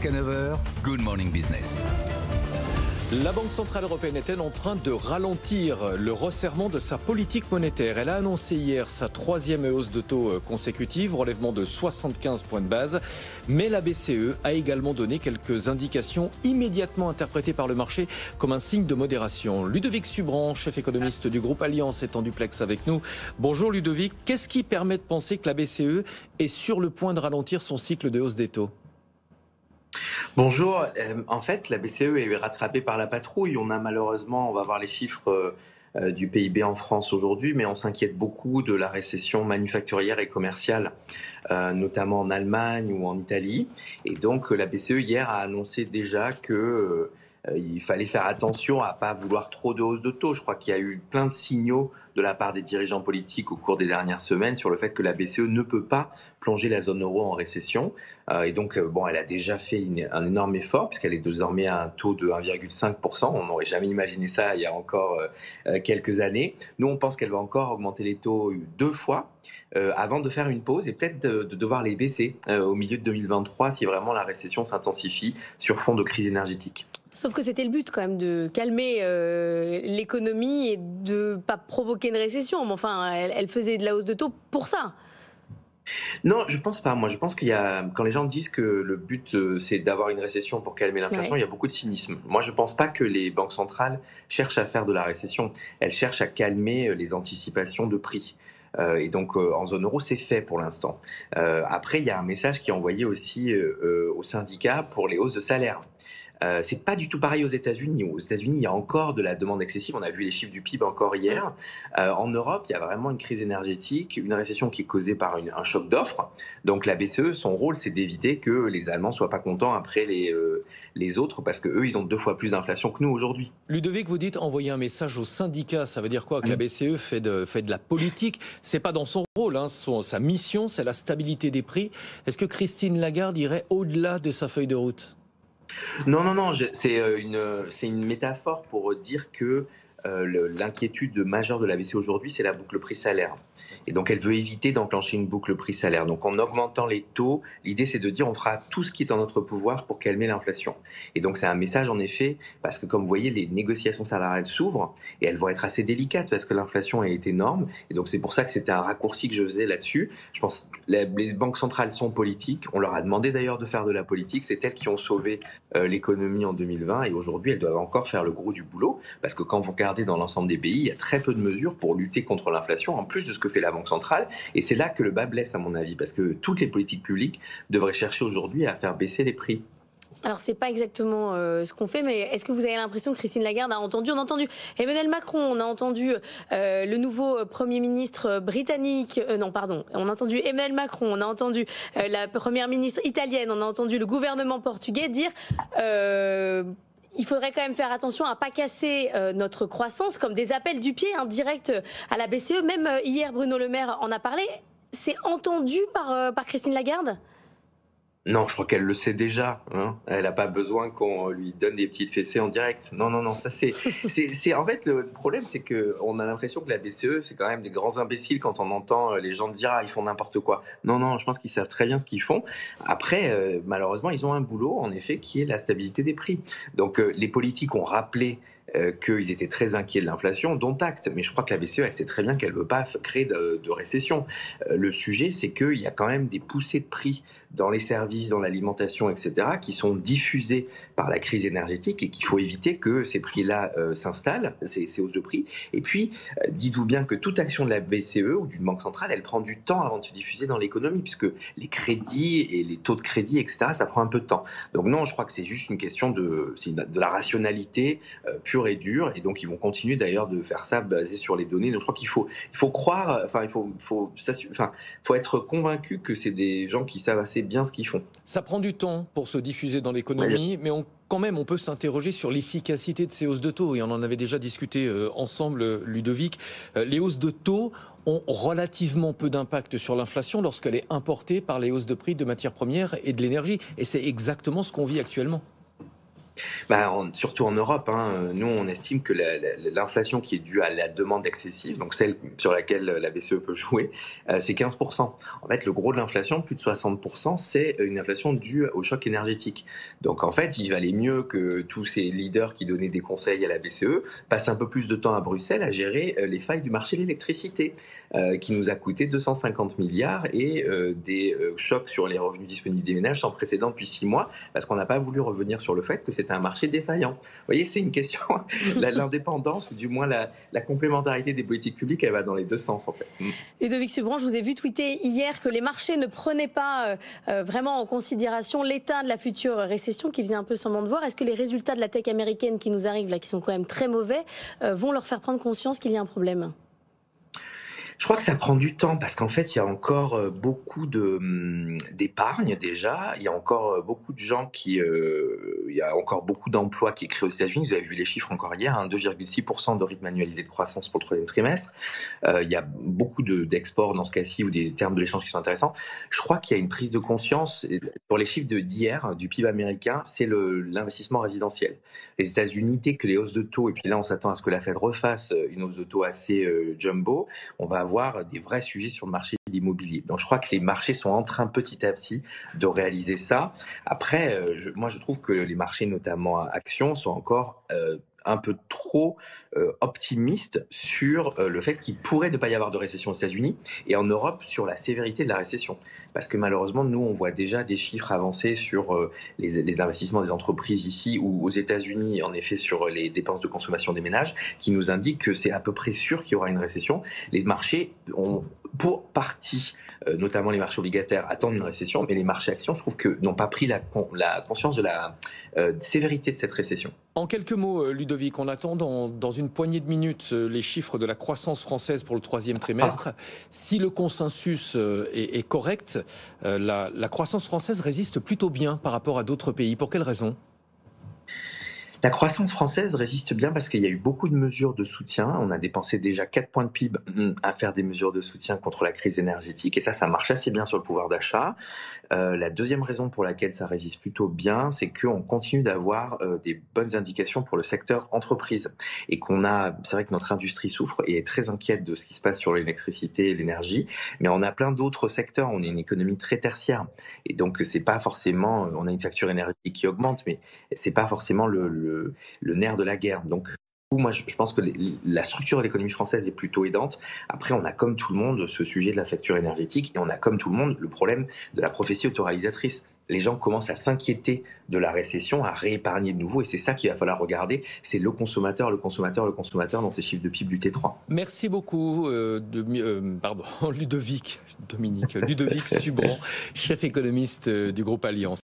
Jusqu'à 9h, Good Morning Business. La Banque Centrale Européenne est-elle en train de ralentir le resserrement de sa politique monétaire? Elle a annoncé hier sa 3e hausse de taux consécutive, relèvement de 75 points de base. Mais la BCE a également donné quelques indications immédiatement interprétées par le marché comme un signe de modération. Ludovic Subran, chef économiste du groupe Allianz, est en duplex avec nous. Bonjour Ludovic, qu'est-ce qui permet de penser que la BCE est sur le point de ralentir son cycle de hausse des taux? Bonjour. En fait, la BCE est rattrapée par la patrouille. On va voir les chiffres du PIB en France aujourd'hui, mais on s'inquiète beaucoup de la récession manufacturière et commerciale, notamment en Allemagne ou en Italie. Et donc, la BCE hier a annoncé déjà que il fallait faire attention à pas vouloir trop de hausse de taux. Je crois qu'il y a eu plein de signaux de la part des dirigeants politiques au cours des dernières semaines sur le fait que la BCE ne peut pas plonger la zone euro en récession. Et donc, elle a déjà fait un énorme effort puisqu'elle est désormais à un taux de 1,5%. On n'aurait jamais imaginé ça il y a encore quelques années. Nous, on pense qu'elle va encore augmenter les taux 2 fois avant de faire une pause et peut-être de devoir les baisser au milieu de 2023 si vraiment la récession s'intensifie sur fond de crise énergétique. Sauf que c'était le but quand même de calmer l'économie et de ne pas provoquer une récession. Mais enfin, elle faisait de la hausse de taux pour ça. Non, je pense pas. Moi, je pense quand les gens disent que le but c'est d'avoir une récession pour calmer l'inflation, il y a beaucoup de cynisme. Moi, je pense pas que les banques centrales cherchent à faire de la récession. Elles cherchent à calmer les anticipations de prix. Et donc, en zone euro, c'est fait pour l'instant. Après, il y a un message qui est envoyé aussi aux syndicats pour les hausses de salaire. C'est pas du tout pareil aux États-Unis. Aux États-Unis, il y a encore de la demande excessive. On a vu les chiffres du PIB encore hier. En Europe, il y a vraiment une crise énergétique, une récession qui est causée par un choc d'offres. Donc la BCE, son rôle, c'est d'éviter que les Allemands soient pas contents après les autres, parce que eux, ils ont 2 fois plus d'inflation que nous aujourd'hui. Ludovic, vous dites envoyer un message aux syndicats. Ça veut dire quoi? Que la BCE fait de la politique? C'est pas dans son rôle, hein. Sa mission, c'est la stabilité des prix. Est-ce que Christine Lagarde irait au-delà de sa feuille de route? Non, c'est une métaphore pour dire que l'inquiétude majeure de la BCE aujourd'hui, c'est la boucle prix-salaire. Et donc, elle veut éviter d'enclencher une boucle prix-salaire. Donc, en augmentant les taux, l'idée, c'est de dire on fera tout ce qui est en notre pouvoir pour calmer l'inflation. Et donc, c'est un message, en effet, parce que, comme vous voyez, les négociations salariales s'ouvrent et elles vont être assez délicates parce que l'inflation est énorme. Et donc, c'est pour ça que c'était un raccourci que je faisais là-dessus. Je pense que les banques centrales sont politiques. On leur a demandé d'ailleurs de faire de la politique. C'est elles qui ont sauvé l'économie en 2020. Et aujourd'hui, elles doivent encore faire le gros du boulot. Parce que quand vous regardez dans l'ensemble des pays, il y a très peu de mesures pour lutter contre l'inflation, en plus de ce que fait la Banque centrale. Et c'est là que le bas blesse, à mon avis, parce que toutes les politiques publiques devraient chercher aujourd'hui à faire baisser les prix. Alors, c'est pas exactement ce qu'on fait, mais est-ce que vous avez l'impression que Christine Lagarde a entendu? On a entendu Emmanuel Macron, on a entendu le nouveau Premier ministre britannique, on a entendu Emmanuel Macron, on a entendu la Première ministre italienne, on a entendu le gouvernement portugais dire il faudrait quand même faire attention à ne pas casser notre croissance, comme des appels du pied directs à la BCE. Même hier, Bruno Le Maire en a parlé. C'est entendu par Christine Lagarde ? Non, je crois qu'elle le sait déjà. Hein. Elle n'a pas besoin qu'on lui donne des petites fessées en direct. Non. Ça c'est en fait le problème, c'est que on a l'impression que la BCE, c'est quand même des grands imbéciles quand on entend les gens dire ils font n'importe quoi. Non, je pense qu'ils savent très bien ce qu'ils font. Après, malheureusement, ils ont un boulot en effet qui est la stabilité des prix. Donc les politiques ont rappelé qu'ils étaient très inquiets de l'inflation, dont acte. Mais je crois que la BCE, elle sait très bien qu'elle ne veut pas créer de récession. Le sujet, c'est qu'il y a quand même des poussées de prix dans les services, dans l'alimentation, etc., qui sont diffusées par la crise énergétique et qu'il faut éviter que ces prix-là s'installent, ces hausses de prix. Et puis, dites-vous bien que toute action de la BCE ou d'une banque centrale, elle prend du temps avant de se diffuser dans l'économie, puisque les crédits et les taux de crédit, etc., ça prend un peu de temps. Donc non, je crois que c'est juste une question de la rationalité pure et dure, et donc ils vont continuer d'ailleurs de faire ça basé sur les données. Donc je crois qu'il faut croire, faut être convaincu que c'est des gens qui savent assez bien ce qu'ils font. Ça prend du temps pour se diffuser dans l'économie, mais quand même, on peut s'interroger sur l'efficacité de ces hausses de taux. Et on en avait déjà discuté ensemble, Ludovic. Les hausses de taux ont relativement peu d'impact sur l'inflation lorsqu'elle est importée par les hausses de prix de matières premières et de l'énergie. Et c'est exactement ce qu'on vit actuellement. Surtout en Europe, hein. Nous, on estime que l'inflation qui est due à la demande excessive, donc celle sur laquelle la BCE peut jouer, c'est 15%. En fait, le gros de l'inflation, plus de 60%, c'est une inflation due au choc énergétique. Donc en fait, il valait mieux que tous ces leaders qui donnaient des conseils à la BCE passent un peu plus de temps à Bruxelles à gérer les failles du marché de l'électricité, qui nous a coûté 250 milliards et des chocs sur les revenus disponibles des ménages sans précédent depuis 6 mois, parce qu'on n'a pas voulu revenir sur le fait que c'était un marché défaillant. Vous voyez, c'est une question, l'indépendance, ou du moins la complémentarité des politiques publiques, elle va dans les deux sens en fait. Ludovic Subran, je vous ai vu tweeter hier que les marchés ne prenaient pas vraiment en considération l'état de la future récession qui faisait un peu semblant de voir. Est-ce que les résultats de la tech américaine qui nous arrivent là, qui sont quand même très mauvais, vont leur faire prendre conscience qu'il y a un problème ? Je crois que ça prend du temps parce qu'en fait, il y a encore beaucoup d'épargne déjà. Il y a encore beaucoup de gens il y a encore beaucoup d'emplois qui est créés aux États-Unis. Vous avez vu les chiffres encore hier, 2,6% de rythme annualisé de croissance pour le troisième trimestre. Il y a beaucoup d'exports dans ce cas-ci ou des termes de l'échange qui sont intéressants. Je crois qu'il y a une prise de conscience pour les chiffres d'hier du PIB américain, c'est l'investissement résidentiel. Les États-Unis, dès que les hausses de taux, et puis là on s'attend à ce que la Fed refasse une hausse de taux assez jumbo, on va avoir des vrais sujets sur le marché de l'immobilier. Donc je crois que les marchés sont en train petit à petit de réaliser ça. Après, moi je trouve que les marchés, notamment actions, sont encore un peu trop optimistes sur le fait qu'il pourrait ne pas y avoir de récession aux États-Unis et en Europe sur la sévérité de la récession. Parce que malheureusement, nous, on voit déjà des chiffres avancés sur les investissements des entreprises ici ou aux États-Unis, en effet, sur les dépenses de consommation des ménages, qui nous indiquent que c'est à peu près sûr qu'il y aura une récession. Les marchés ont, pour partie, notamment les marchés obligataires, attendent une récession, mais les marchés actions, je trouve que n'ont pas pris la conscience de la sévérité de cette récession. En quelques mots, Ludovic, on attend dans une poignée de minutes les chiffres de la croissance française pour le troisième trimestre. Si le consensus est correct, la croissance française résiste plutôt bien par rapport à d'autres pays. Pour quelles raisons ? La croissance française résiste bien parce qu'il y a eu beaucoup de mesures de soutien. On a dépensé déjà 4 points de PIB à faire des mesures de soutien contre la crise énergétique. Et ça marche assez bien sur le pouvoir d'achat. La deuxième raison pour laquelle ça résiste plutôt bien, c'est qu'on continue d'avoir des bonnes indications pour le secteur entreprise. Et c'est vrai que notre industrie souffre et est très inquiète de ce qui se passe sur l'électricité et l'énergie. Mais on a plein d'autres secteurs. On est une économie très tertiaire. Et donc, c'est pas forcément, on a une facture énergétique qui augmente, mais c'est pas forcément le nerf de la guerre. Donc, moi, je pense que la structure de l'économie française est plutôt aidante. Après, on a comme tout le monde ce sujet de la facture énergétique et on a comme tout le monde le problème de la prophétie autoralisatrice. Les gens commencent à s'inquiéter de la récession, à réépargner de nouveau et c'est ça qu'il va falloir regarder. C'est le consommateur dans ces chiffres de PIB du T3. Merci beaucoup, Ludovic Subran, chef économiste du groupe Allianz.